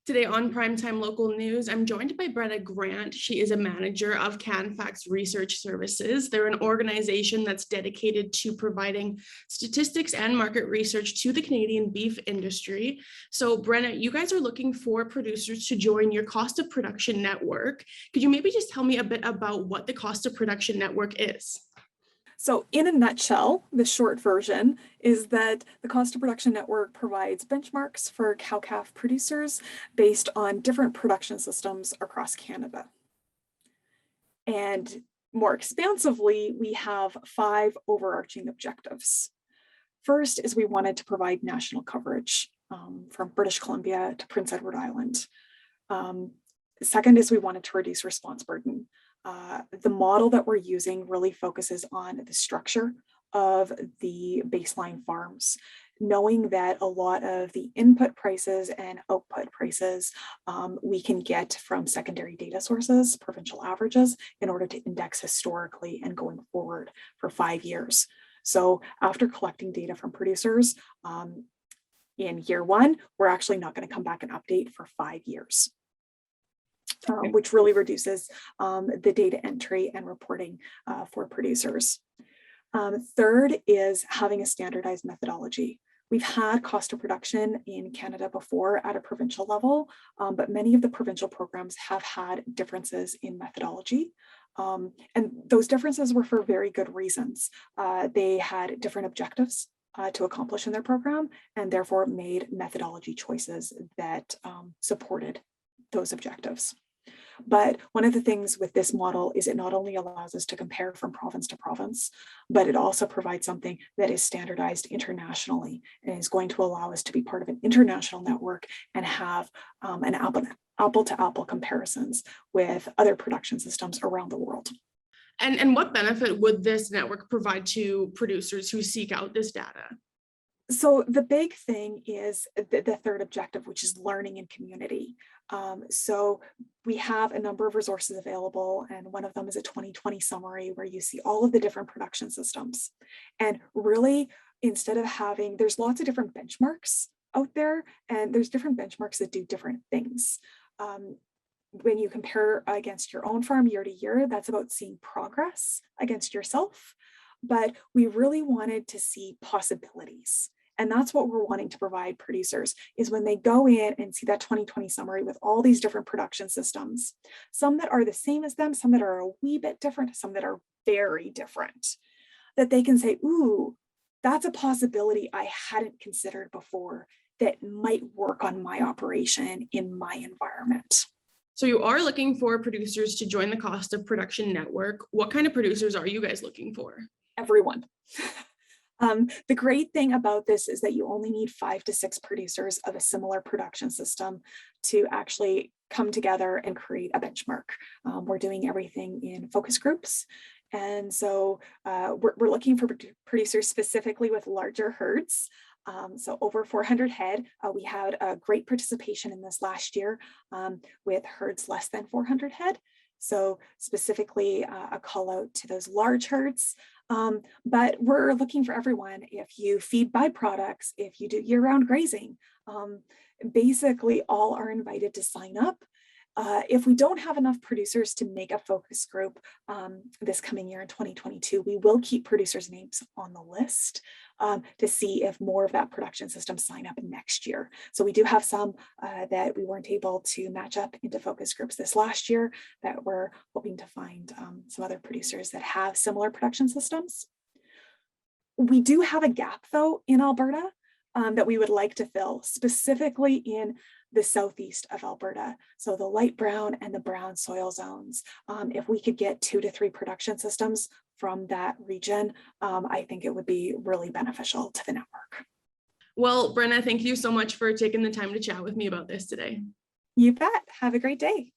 Today on Primetime Local News, I'm joined by Brenna Grant. She is a manager of Canfax Research Services. They're an organization that's dedicated to providing statistics and market research to the Canadian beef industry. So Brenna, you guys are looking for producers to join your cost of production network. Could you maybe just tell me a bit about what the cost of production network is? So in a nutshell, the short version is that the cost of production network provides benchmarks for cow-calf producers based on different production systems across Canada. And more expansively, we have 5 overarching objectives. First is we wanted to provide national coverage from British Columbia to Prince Edward Island. Second is we wanted to reduce response burden. The model that we're using really focuses on the structure of the baseline farms, knowing that a lot of the input prices and output prices we can get from secondary data sources, provincial averages, in order to index historically and going forward for 5 years. So after collecting data from producers in year 1, we're actually not going to come back and update for 5 years. Which really reduces the data entry and reporting for producers. Third is having a standardized methodology. We've had cost of production in Canada before at a provincial level, but many of the provincial programs have had differences in methodology. And those differences were for very good reasons. They had different objectives to accomplish in their program, and therefore made methodology choices that supported those objectives. But one of the things with this model is it not only allows us to compare from province to province, but it also provides something that is standardized internationally and is going to allow us to be part of an international network and have an apple-to-apple comparisons with other production systems around the world. And what benefit would this network provide to producers who seek out this data? So the big thing is the third objective, which is learning in community. So we have a number of resources available, and one of them is a 2020 summary where you see all of the different production systems. And really, instead of having, there's lots of different benchmarks out there, and there's different benchmarks that do different things. When you compare against your own farm year to year, that's about seeing progress against yourself. But we really wanted to see possibilities. And that's what we're wanting to provide producers is when they go in and see that 2020 summary with all these different production systems, some that are the same as them, some that are a wee bit different, some that are very different, that they can say, ooh, that's a possibility I hadn't considered before that might work on my operation in my environment. So you are looking for producers to join the cost of production network. What kind of producers are you guys looking for? Everyone. The great thing about this is that you only need 5 to 6 producers of a similar production system to actually come together and create a benchmark. We're doing everything in focus groups. And so we're looking for producers specifically with larger herds. So over 400 head, we had a great participation in this last year with herds less than 400 head. So specifically a call out to those large herds. But we're looking for everyone. If you feed byproducts, if you do year-round grazing, basically all are invited to sign up. If we don't have enough producers to make a focus group this coming year in 2022, we will keep producers' names on the list to see if more of that production system sign up next year. So we do have some that we weren't able to match up into focus groups this last year that we're hoping to find some other producers that have similar production systems. We do have a gap though in Alberta that we would like to fill, specifically in the southeast of Alberta. So the light brown and the brown soil zones. If we could get 2 to 3 production systems from that region, I think it would be really beneficial to the network. Well, Brenna, thank you so much for taking the time to chat with me about this today. You bet. Have a great day.